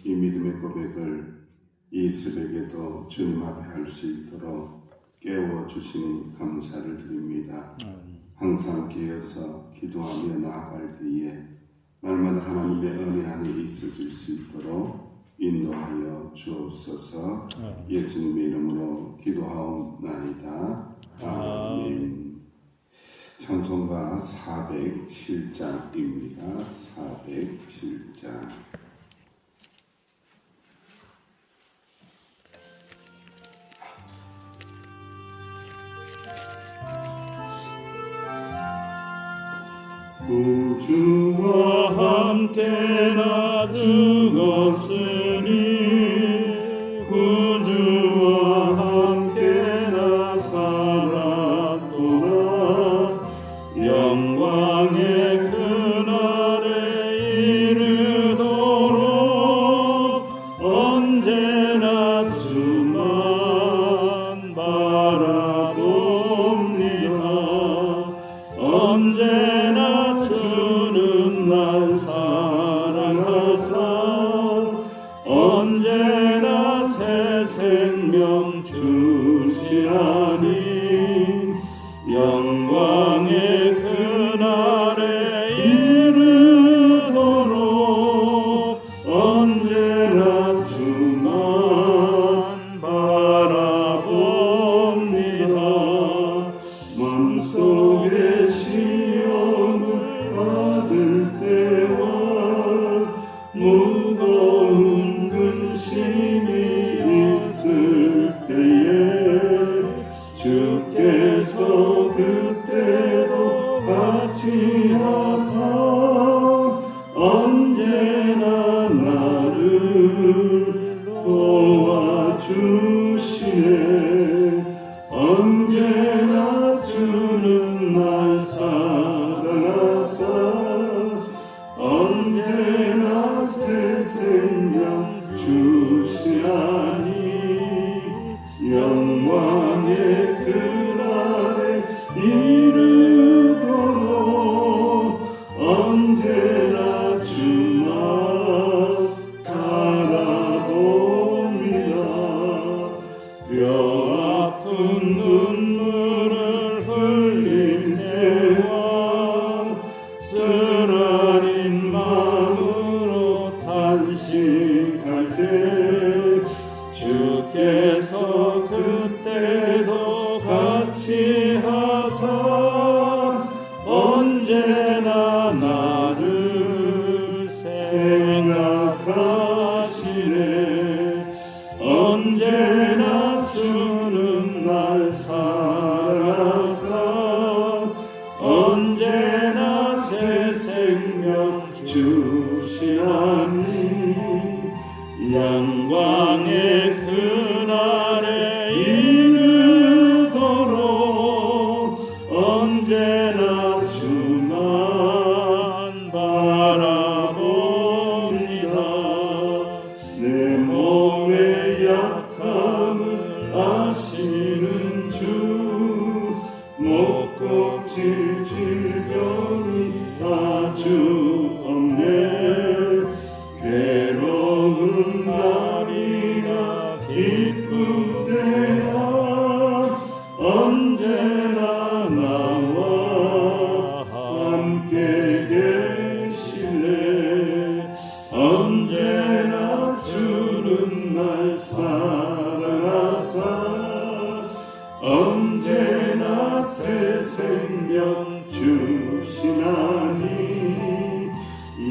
이 믿음의 고백을 이 새벽에도 주님 앞에 할 수 있도록 깨워주시니 감사를 드립니다. 항상 깨어서 기도하며 나아갈 때에 날마다 하나님의 은혜 안에 있어질 수 있도록 인도하여 주옵소서. 예수님의 이름으로 기도하옵나이다. 아멘. 찬송가 407장입니다. 407장. 구주와 함께 나 죽었으니 구주와 함께 나 살았도다. 영광의 그날에 이르도록 언제나 주만 바라봅니다. 언제나 주는 날 사랑하사 언제나 새 생명 주시하니 영광의 그날에 이르도록 언제나 주만 바라봅니다. 맘속에 시험을 받을 때와 무거운 근심이 있을 때에 주께서 그때도 같이 하사 언제나 나를 도와주시네. 언제나 주는 날 사랑하사 언제나 새 생명 주시하니 영광의 그날에 이르도록 언제나 주만 바라봅니다. 뼈 아픈 눈물을 흘릴 때와 쓰라린 마음으로 탄식할 때 주께서 그때도 같이 하사 언제나 나를 생각하시네. 언제나 주는 날 사랑하사 언제나 새 생명 주시하니 영광의 그날에 이르도록 언제나 주만 바라봅니다. 내 몸의 약함을 아시는 주 못 고칠 질병이 아주 없네. 괴로운 날이나 기쁜 때야 언제나 나와 함께 계시네. 언제나 주는 날 사랑하사 언제나 새 생명 주시나니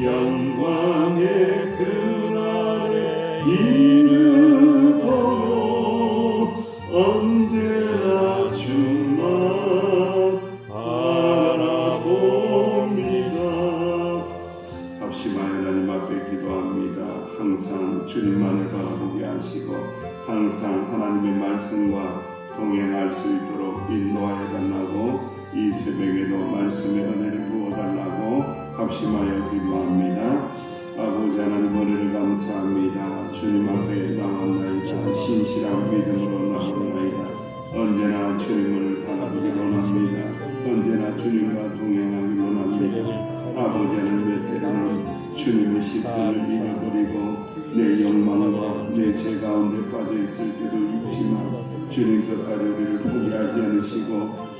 영광의 그날에 이르도록 언제나 주만 바라봅니다. 합심하여 하나님 앞에 기도합니다. 항상 주님만을 바라보게 하시고 항상 하나님의 말씀과 동행할 수 있도록 인도하여 달라고 이 새벽에도 말씀의 은혜를 부어달라고 합심하여 기도합니다. 아버지 하나님 은혜를 감사합니다. 주님 앞에 나왔나이다. 신실한 믿음으로 나왔나이다. 언제나 주님을 바라보기 원합니다. 언제나 주님과 동행하기 원합니다. 아버지 하나님의 때로는 주님의 시선을 잃어버리고 내 욕망과 내 죄 가운데 빠져 있을 때도 있지만 주님 끝까지 우리를 포기하지 않으시고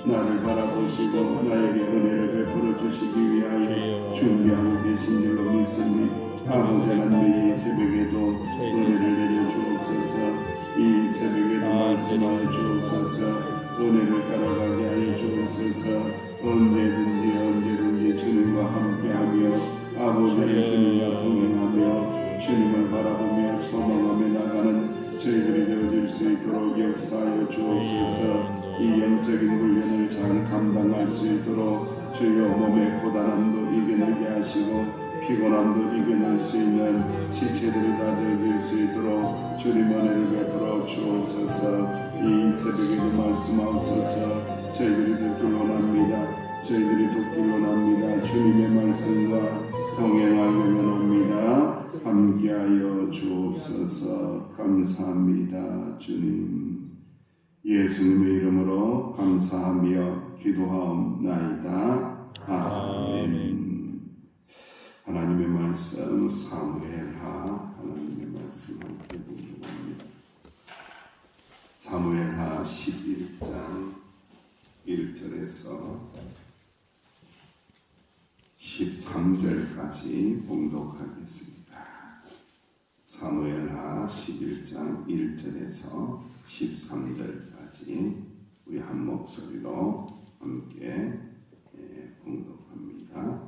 나를 바라보시고 나에게 은혜를 베풀어 주시기 위하여 준비하고 계신 줄로 믿습니다. 아버지 하나님, 이 새벽에도 은혜를 내려 주옵소서. 이 새벽에도 말씀하여 주옵소서. 은혜를 따라가게 하여 주옵소서. 언제든지 주님과 함께하며 아버지의 주님과 동행하며 주님을 바라보며 소망하며 나가는 저희들이 되어질 수 있도록 역사하여 주옵소서. 이 영적인 훈련을 잘 감당할 수 있도록 주여 몸의 고단함도 이겨내게 하시고 피곤함도 이겨낼 수 있는 지체들이 다 되어질 수 있도록 주님 은혜를 베풀어 주옵소서. 이 새벽에도 말씀하옵소서. 저희들이 듣기로 원합니다. 저희들이 듣기로 원합니다. 주님의 말씀과 동행하기를 원합니다. 함께하여 주옵소서. 감사합니다. 주님 예수님의 이름으로 감사하며 기도하옵나이다. 아멘. 하나님의 말씀 사무엘하 하나님의 말씀 함께 공부합니다. 사무엘하 11장 1절에서 13절까지 봉독하겠습니다. 사무엘하 11장 1절에서 13절까지 우리 한 목소리로 함께 봉독합니다.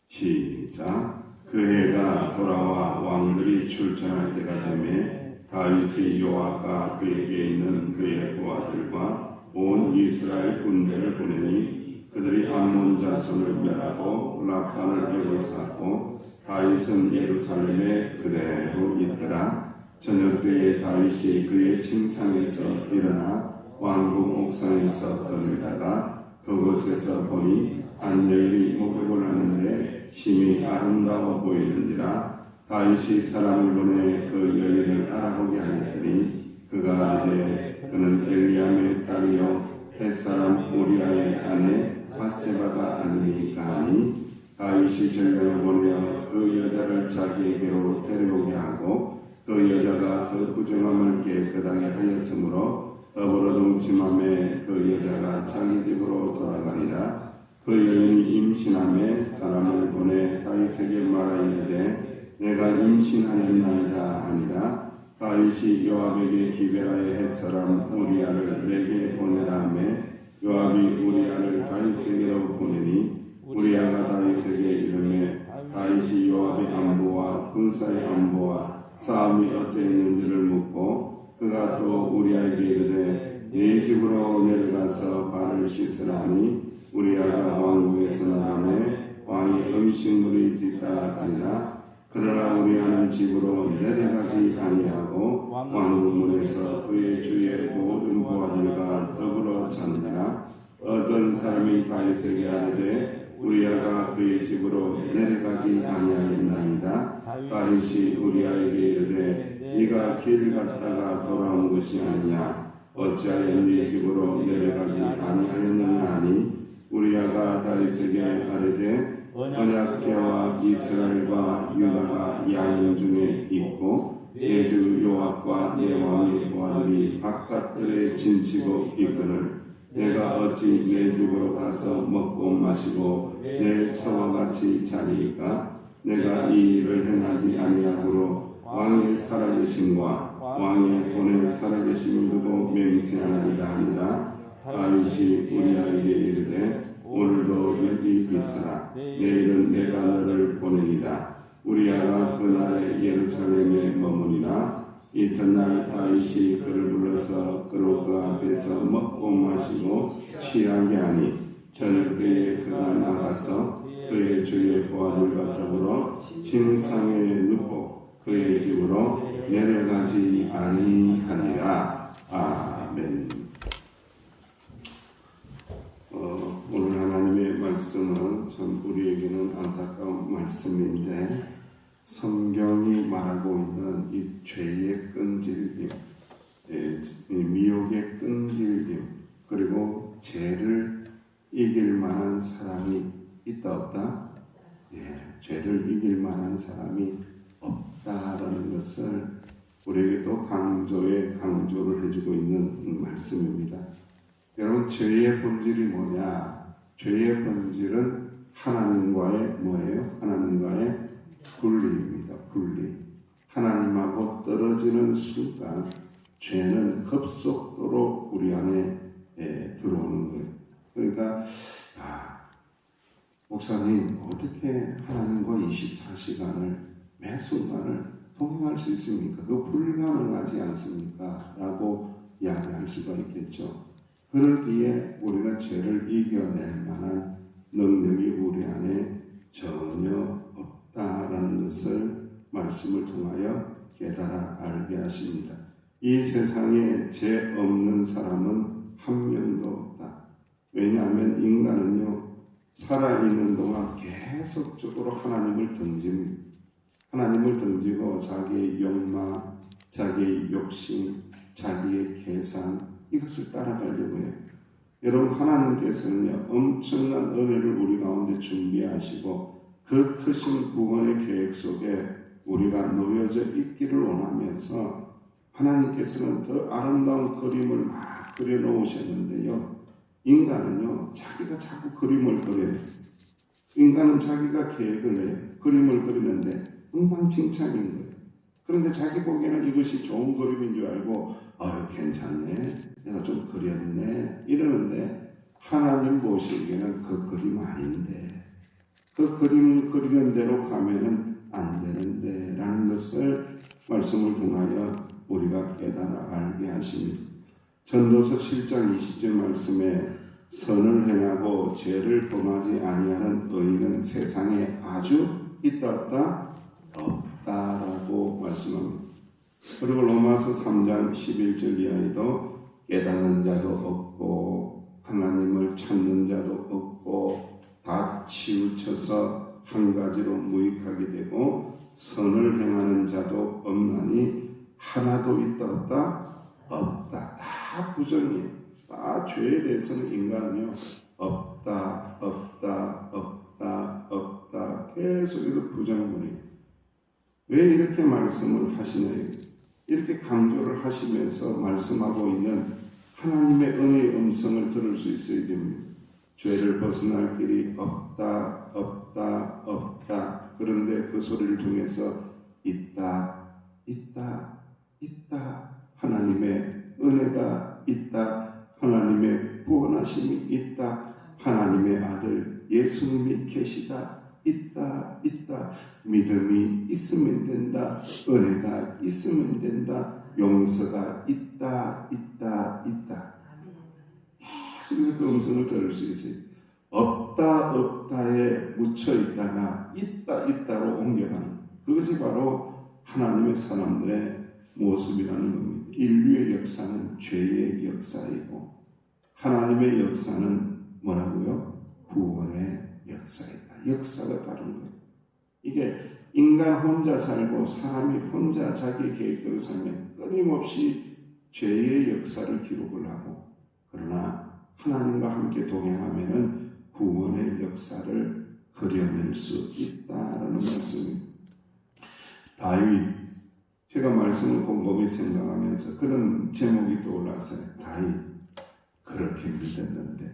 시작. 그 해가 돌아와 왕들이 출전할 때가 되매 다윗이 요압과 그에게 있는 그의 부하들과 온 이스라엘 군대를 보내니 그들이 암몬 자손을 멸하고 라판을 에워쌌고 다윗은 예루살렘에 그대로 있더라. 저녁 때에 다윗이 그의 침상에서 일어나 왕궁 옥상에서 떠들다가 그곳에서 보니 한 여인이 목욕을 하는데 심히 아름다워 보이는지라. 다윗이 사람을 보내 그 여인을 알아보게 하였더니 그가 이르되 그는 엘리암의 딸이요 햇사람 우리아의 아내 바세바가 아니니까 하니 다윗이 전령을 보내어 그 여자를 자기에게로 데려오게 하고 그 여자가 그 부정함을 깨끗하게 하였으므로 더불어 동침함에 그 여자가 자기 집으로 돌아가니라. 그 여인이 임신함에 사람을 보내 다윗에게 말하 이르되 내가 임신하였나이다 하니라. 다윗이 요압에게 기베라의 햇사람 우리아를 내게 보내라 하매 요압이 우리아를 다윗에게로 보내니 우리아가 다윗에게 이르매 다윗이 요압의 안보와 군사의 안보와 싸움이 어떠했는지를 묻고 그가 또 우리아에게 이르되 네 집으로 내려가서 발을 씻으라니 우리아가 왕궁에서 나가매 왕이 음식물이 뒤따라가니라. 그러나 우리아는 집으로 내려가지 아니하고 왕궁문에서 그의 주의 모든 부하들과 더불어 잔지라. 어떤 사람이 다윗에게 아뢰되 우리아가 그의 집으로 내려가지 아니하였나이다. 다윗이 우리아에게 이르되 네가 길 갔다가 돌아온 것이 아니냐. 어찌하여 네 집으로 내려가지 아니하였느냐 하니 우리아가 다윗에게 아뢰되 언약궤와 이스라엘과 유다가 야인 중에 있고 내 주 요압과 내 왕의 부하들이 바깥들에 진치고 있거늘 내가 어찌 내 집으로 가서 먹고 마시고 내 처와 같이 자리이까. 내가 이 일을 행하지 아니하므로 왕의 살아계심과 왕의 본의 살아계심을 두고 맹세하나이다 하니라. 다윗이 우리아에게 이르되 오늘도 여기 있으라. 내일은 내가 너를 보내리라. 우리아가 그날에 예루살렘에 머무니라. 이튿날 다윗이 그를 불러서 그로 그 앞에서 먹고 마시고 취하게 하니 저녁 때에 그가 나가서 그의 주의 부하들과 더불어 침상에 눕고 그의 집으로 내려가지 아니하니라. 아멘. 오늘 하나님의 말씀은 참 우리에게는 안타까운 말씀인데 성경이 말하고 있는 이 죄의 끈질김, 미혹의 끈질김, 그리고 죄를 이길 만한 사람이 있다 없다? 예, 죄를 이길 만한 사람이 없다라는 것을 우리에게도 강조를 해주고 있는 말씀입니다. 여러분, 죄의 본질이 뭐냐? 죄의 본질은 하나님과의 뭐예요? 하나님과의 분리입니다. 분리. 하나님하고 떨어지는 순간 죄는 급속도로 우리 안에 들어오는 거예요. 그러니까 목사님, 어떻게 하나님과 24시간을 매 순간을 동행할 수 있습니까? 그거 불가능하지 않습니까? 라고 이야기할 수가 있겠죠. 그러기에 우리는 죄를 이겨낼 만한 능력이 우리 안에 전혀 없다라는 것을 말씀을 통하여 깨달아 알게 하십니다. 이 세상에 죄 없는 사람은 한 명도 없다. 왜냐하면 인간은요, 살아있는 동안 계속적으로 하나님을 던집니다. 하나님을 던지고 자기의 욕망, 자기의 욕심, 자기의 계산, 이것을 따라가려고 해요. 여러분, 하나님께서는요, 엄청난 은혜를 우리 가운데 준비하시고 그 크신 구원의 계획 속에 우리가 놓여져 있기를 원하면서 하나님께서는 더 아름다운 그림을 막 그려놓으셨는데요, 인간은요, 자기가 자꾸 그림을 그려요. 인간은 자기가 계획을 해요. 그림을 그리는데 엉망진창인 거예요. 그런데 자기 보기에는 이것이 좋은 그림인 줄 알고 괜찮네, 내가 좀 그렸네 이러는데 하나님 보시기에는 그 그림 아닌데, 그 그림 그리는 대로 가면은 안 되는데 라는 것을 말씀을 통하여 우리가 깨달아 알게 하십니다. 전도서 7장 20절 말씀에 선을 행하고 죄를 범하지 아니하는 의인은 세상에 아주 있다 없다라고 말씀합니다. 그리고 로마서 3장 11절 이하에도 깨닫는 자도 없고 하나님을 찾는 자도 없고 다 치우쳐서 한 가지로 무익하게 되고 선을 행하는 자도 없나니 하나도 있다 없다. 다 부정이에요. 다 죄에 대해서는 인간은요, 없다 계속해서 부정문이에요. 왜 이렇게 말씀을 하시나요? 이렇게 강조를 하시면서 말씀하고 있는 하나님의 은혜의 음성을 들을 수 있어야 됩니다. 죄를 벗어날 길이 없다. 그런데 그 소리를 통해서 있다. 하나님의 은혜가 있다. 하나님의 구원하심이 있다. 하나님의 아들 예수님이 계시다. 있다. 믿음이 있으면 된다. 은혜가 있으면 된다. 용서가 있다. 계속 그 음성을 들을 수 있어요. 없다에 묻혀 있다가 있다로 옮겨가는, 그것이 바로 하나님의 사람들의 모습이라는 겁니다. 인류의 역사는 죄의 역사이고 하나님의 역사는 뭐라고요? 구원의 역사이다. 역사가 다른 거예요. 이게 인간 혼자 살고 사람이 혼자 자기 계획대로 살면 끊임없이 죄의 역사를 기록을 하고, 그러나 하나님과 함께 동행하면은 구원의 역사를 그려낼 수 있다라는 말씀입니다. 다윗, 제가 말씀을 곰곰이 생각하면서 그런 제목이 떠올랐어요. 다윗, 그렇게 믿었는데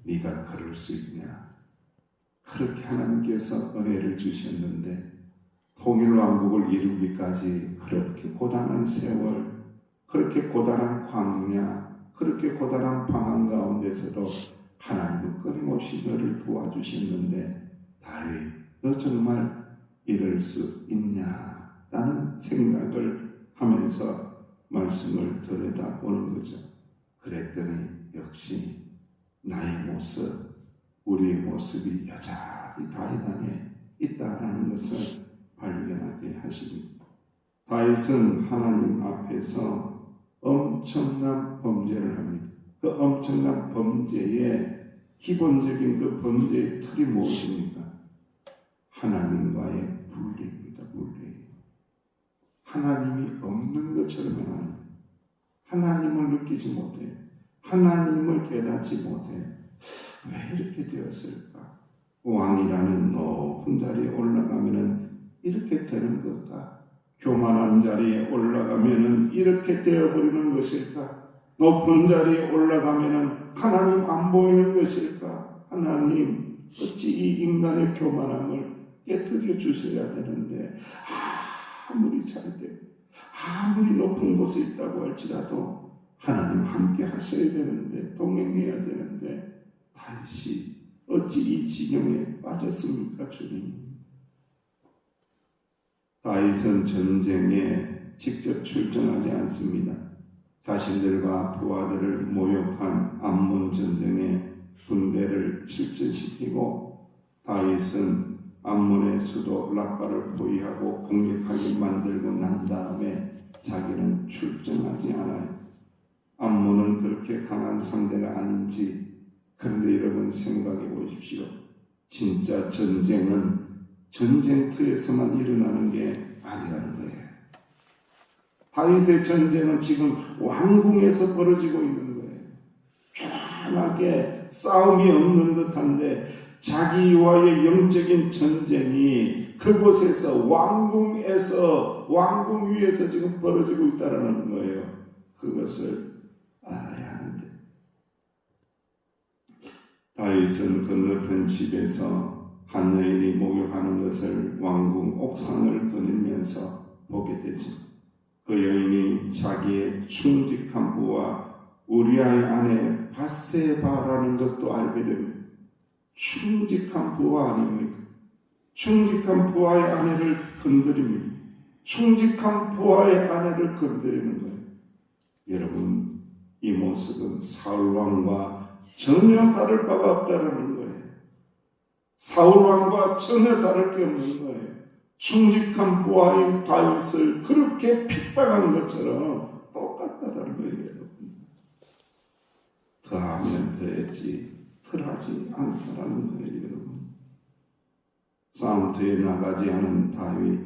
네가 그럴 수 있냐? 그렇게 하나님께서 은혜를 주셨는데 통일왕국을 이루기까지 그렇게 고단한 세월, 그렇게 고단한 광야, 그렇게 고단한 방황 가운데서도 하나님은 끊임없이 너를 도와주셨는데 다윗, 너 정말 이럴 수 있냐? 라는 생각을 하면서 말씀을 들여다보는 거죠. 그랬더니 역시 나의 모습, 우리의 모습이 여전히 다윗 안에 있다라는 것을 발견하게 하십니다. 다윗은 하나님 앞에서 엄청난 범죄를 합니다. 그 엄청난 범죄의 기본적인 그 범죄의 틀이 무엇입니까? 하나님과의 분리입니다. 분리. 하나님이 없는 것처럼 하는 거예요. 하나님을 느끼지 못해요. 하나님을 깨닫지 못해요. 왜 이렇게 되었을까? 왕이라는 높은 자리에 올라가면은 이렇게 되는 것일까? 교만한 자리에 올라가면은 이렇게 되어버리는 것일까? 높은 자리에 올라가면은 하나님 안 보이는 것일까? 하나님, 어찌 이 인간의 교만함을 깨뜨려 주셔야 되는데, 아무리 잘되고 아무리 높은 곳에 있다고 할지라도 하나님 함께 하셔야 되는데, 동행해야 되는데, 다윗이 어찌 이 지경에 빠졌습니까, 주님? 다윗은 전쟁에 직접 출전하지 않습니다. 자신들과 부하들을 모욕한 암몬 전쟁에 군대를 출전시키고, 다윗은 암몬의 수도 랍바를 포위하고 공격하게 만들고 난 다음에 자기는 출전하지 않아요. 암몬은 그렇게 강한 상대가 아닌지. 그런데 여러분 생각해 보십시오. 진짜 전쟁은 전쟁터에서만 일어나는 게 아니라는 거예요. 다윗의 전쟁은 지금 왕궁에서 벌어지고 있는 거예요. 편안하게 싸움이 없는 듯한데 자기와의 영적인 전쟁이 그곳에서 왕궁에서 왕궁 위에서 지금 벌어지고 있다는 거예요. 그것을 알아야 하는데 다윗은 건너편 집에서 한 여인이 목욕하는 것을 왕궁 옥상을 거닐면서 보게 되죠. 그 여인이 자기의 충직한 부와 우리아의 아내 밧세바라는 것도 알게 됩니다. 충직한 부하 아닙니까? 충직한 부하의 아내를 건드립니다. 충직한 부하의 아내를 건드리는 거예요. 여러분, 이 모습은 사울왕과 전혀 다를 바가 없다는 거예요. 사울왕과 전혀 다를 게 없는 거예요. 충직한 부하인 다윗을 그렇게 핍박한 것처럼 똑같다는 거예요. 여러분. 더하면 더했지 덜하지 않다라는 거예요. 여러분. 싸움터에 나가지 않은 다윗,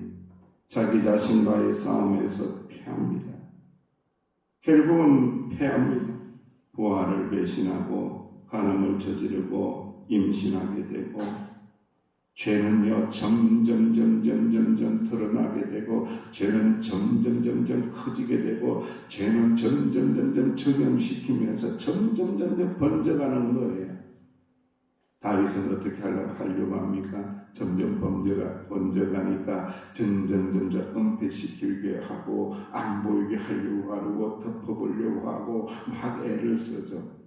자기 자신과의 싸움에서 패합니다. 결국은 패합니다. 부하를 배신하고 간음을 저지르고 임신하게 되고, 죄는요 점점 드러나게 되고, 죄는 점점 커지게 되고, 죄는 점점 전염시키면서 점점 번져가는 거예요. 다윗은 어떻게 하려고 합니까? 점점 번져가니까 점점 은폐시키게 하고 안 보이게 하려고 하고 덮어보려고 하고 막 애를 쓰죠.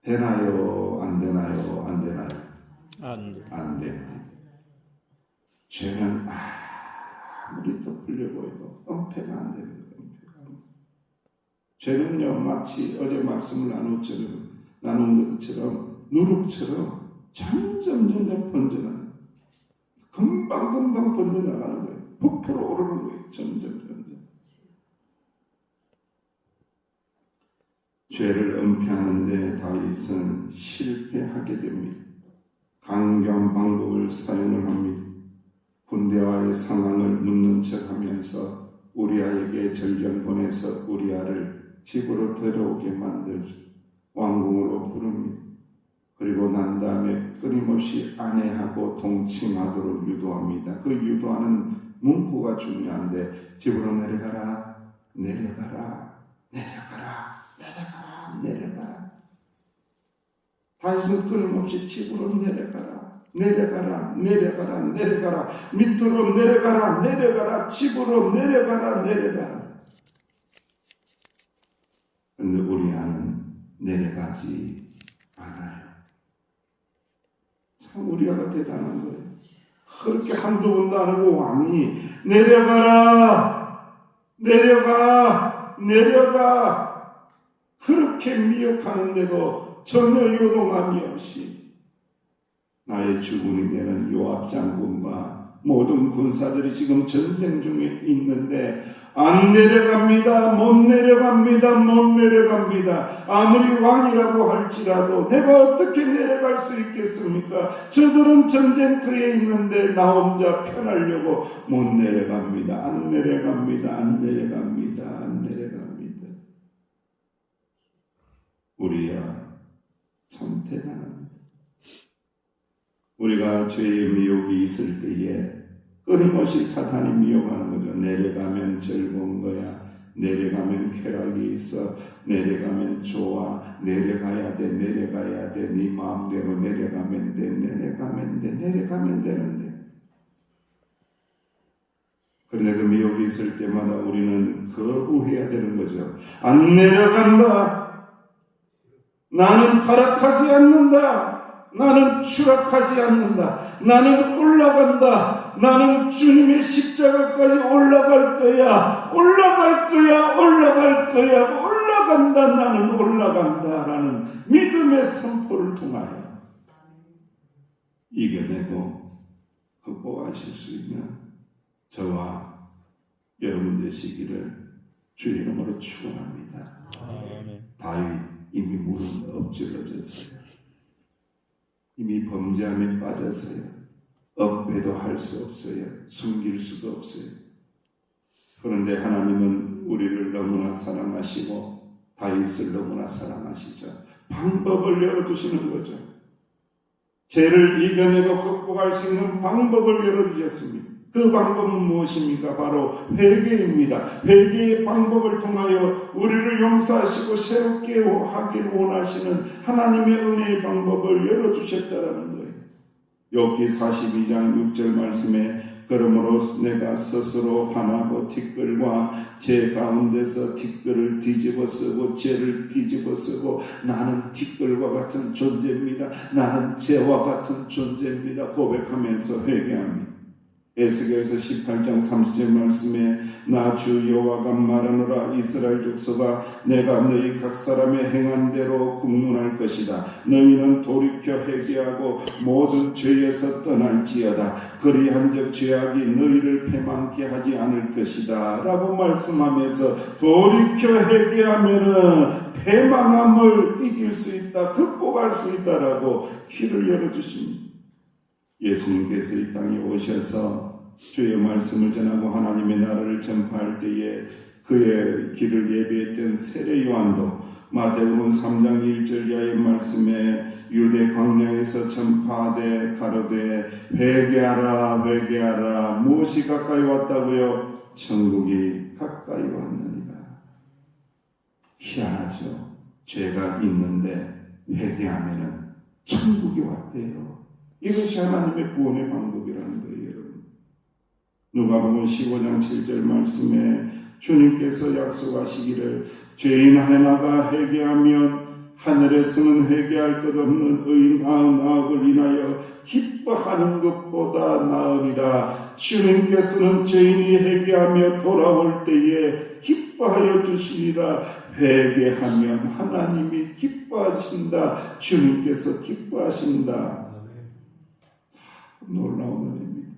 되나요? 안 되나요? 안 되나요? 안 됩니다. 죄는 아무리 덮으려고 해도 은폐가 안 됩니다. 죄는요 마치 어제 말씀을 나눈 것처럼 누룩처럼 점점 번져나가는, 금방 번져나가는 거예요. 부풀어 오르는 거예요. 점점. 죄를 은폐하는데 다윗은 실패하게 됩니다. 강경 방법을 사용을 합니다. 군대와의 상황을 묻는 척하면서 우리아에게 전령 보내서 우리아를 집으로 데려오게 만들죠. 왕궁으로 부릅니다. 그리고 난 다음에 끊임없이 아내하고 동침하도록 유도합니다. 그 유도하는 문구가 중요한데, 집으로 내려가라. 다윗은 끊임없이 집으로 내려가라. 밑으로 내려가라. 집으로 내려가라. 그런데 우리아는 내려가지 않아요. 참 우리아가 대단한 거예요. 그렇게 한두 번도 안 하고 왕이 내려가 그렇게 미혹하는데도 전혀 요동함이 없이 나의 주군이 되는 요압 장군과 모든 군사들이 지금 전쟁 중에 있는데 안 내려갑니다. 못 내려갑니다. 아무리 왕이라고 할지라도 내가 어떻게 내려갈 수 있겠습니까? 저들은 전쟁터에 있는데 나 혼자 편하려고 못 내려갑니다. 안 내려갑니다. 우리야 참 대단합니다. 우리가 죄의 미혹이 있을 때에 끊임없이 사탄이 미혹하는 거죠. 내려가면 즐거운 거야. 내려가면 쾌락이 있어. 내려가면 좋아. 내려가야 돼. 내려가야 돼. 네 마음대로 내려가면 돼. 내려가면 돼. 내려가면 되는데. 그런데 그 미혹이 있을 때마다 우리는 거부해야 되는 거죠. 안 내려간다. 나는 타락하지 않는다. 나는 추락하지 않는다. 나는 올라간다. 나는 주님의 십자가까지 올라갈 거야. 올라갈 거야. 올라갈 거야. 올라간다. 나는 올라간다. 라는 믿음의 선포를 통하여 이겨내고 극복하실 수 있는 저와 여러분 되시기를 주의 이름으로 축원합니다. 다윗 이미 무릎 엎질러졌어요. 이미 범죄함에 빠졌어요. 억배도 할 수 없어요. 숨길 수도 없어요. 그런데 하나님은 우리를 너무나 사랑하시고 다윗을 너무나 사랑하시죠. 방법을 열어두시는 거죠. 죄를 이겨내고 극복할 수 있는 방법을 열어주셨습니다. 그 방법은 무엇입니까? 바로 회개입니다. 회개의 방법을 통하여 우리를 용서하시고 새롭게 하기를 원하시는 하나님의 은혜의 방법을 열어주셨다는 거예요. 욥기 42장 6절 말씀에 그러므로 내가 스스로 화나고 티끌과 제 가운데서 티끌을 뒤집어 쓰고 죄를 뒤집어 쓰고 나는 티끌과 같은 존재입니다. 나는 죄와 같은 존재입니다. 고백하면서 회개합니다. 에스겔서 18장 30절 말씀에 나 주 여호와가 말하노라 이스라엘 족속아 내가 너희 각 사람의 행한 대로 국문할 것이다. 너희는 돌이켜 회개하고 모든 죄에서 떠날지어다. 그리한즉 죄악이 너희를 패망케 하지 않을 것이다 라고 말씀하면서 돌이켜 회개하면은 패망함을 이길 수 있다. 극복할 수 있다라고 길을 열어주십니다. 예수님께서 이 땅에 오셔서 주의 말씀을 전하고 하나님의 나라를 전파할 때에 그의 길을 예비했던 세례 요한도 마태복음 3장 1절 이하의 말씀에 유대 광야에서 전파하되 가로되 회개하라 회개하라 무엇이 가까이 왔다고요? 천국이 가까이 왔느니라. 희한하죠. 죄가 있는데 회개하면은 천국이 왔대요. 이것이 하나님의 구원의 방법이라는 거예요, 여러분. 누가복음 15장 7절 말씀에 주님께서 약속하시기를 죄인 하나가 회개하면 하늘에서는 회개할 것 없는 의인 99을 인하여 기뻐하는 것보다 나으리라. 주님께서는 죄인이 회개하며 돌아올 때에 기뻐하여 주시리라. 회개하면 하나님이 기뻐하신다. 주님께서 기뻐하신다. 놀라운 은혜입니다.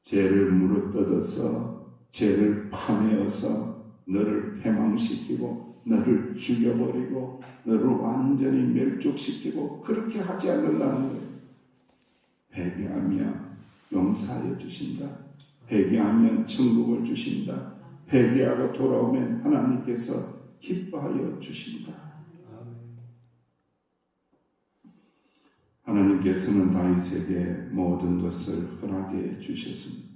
죄를 물어뜯어서 죄를 파내어서 너를 패망시키고 너를 죽여버리고 너를 완전히 멸족시키고 그렇게 하지 않는다는 거예요. 회개하며 용서하여 주신다. 회개하면 천국을 주신다. 회개하고 돌아오면 하나님께서 기뻐하여 주신다. 하나님께서는 다윗에게 모든 것을 허락해 주셨습니다.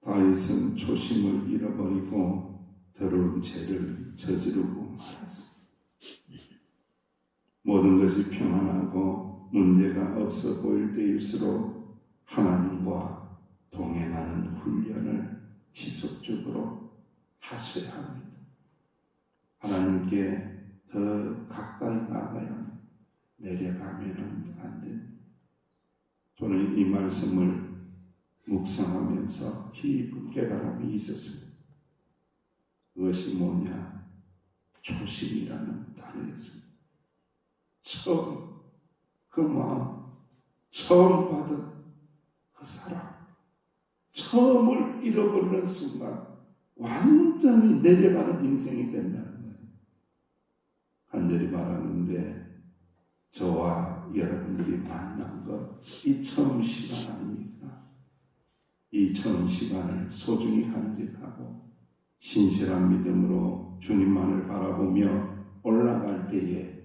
다윗은 초심을 잃어버리고 더러운 죄를 저지르고 말았습니다. 모든 것이 평안하고 문제가 없어 보일 때일수록 하나님과 동행하는 훈련을 지속적으로 하셔야 합니다. 하나님께 더 가까이 나가야 합니다. 내려가면은 안 돼. 저는 이 말씀을 묵상하면서 깊은 깨달음이 있었습니다. 그것이 뭐냐? 초심이라는 단어였습니다. 처음 그 마음, 처음 받은 그 사랑, 처음을 잃어버리는 순간 완전히 내려가는 인생이 된다는 거예요. 간절히 바라는데 저와 여러분들이 만난 것, 이 처음 시간 아닙니까? 이 처음 시간을 소중히 간직하고 신실한 믿음으로 주님만을 바라보며 올라갈 때에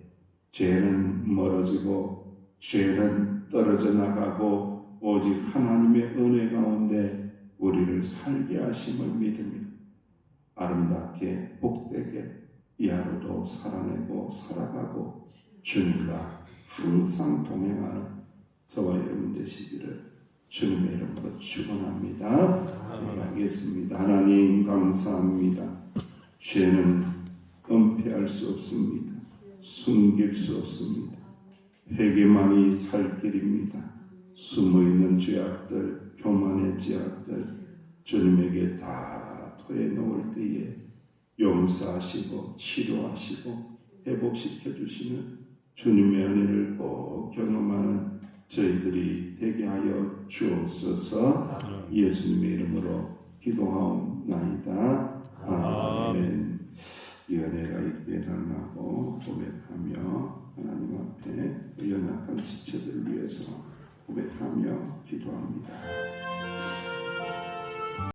죄는 멀어지고 죄는 떨어져 나가고 오직 하나님의 은혜 가운데 우리를 살게 하심을 믿으며 아름답게 복되게 이 하루도 살아내고 살아가고 주님과 항상 동행하는 저와 여러분 되시기를 주님의 이름으로 축원합니다. 기도하겠습니다. 하나님 감사합니다. 죄는 은폐할 수 없습니다. 숨길 수 없습니다. 회개만이 살 길입니다. 숨어있는 죄악들, 교만의 죄악들 주님에게 다 토해놓을 때에 용서하시고 치료하시고 회복시켜 주시는 주님의 은혜를 꼭 경험하는 저희들이 되게 하여 주옵소서. 예수님의 이름으로 기도하옵나이다. 아멘. 이 은혜가 있게 달라고 고백하며 하나님 앞에 연약한 지체들을 위해서 고백하며 기도합니다.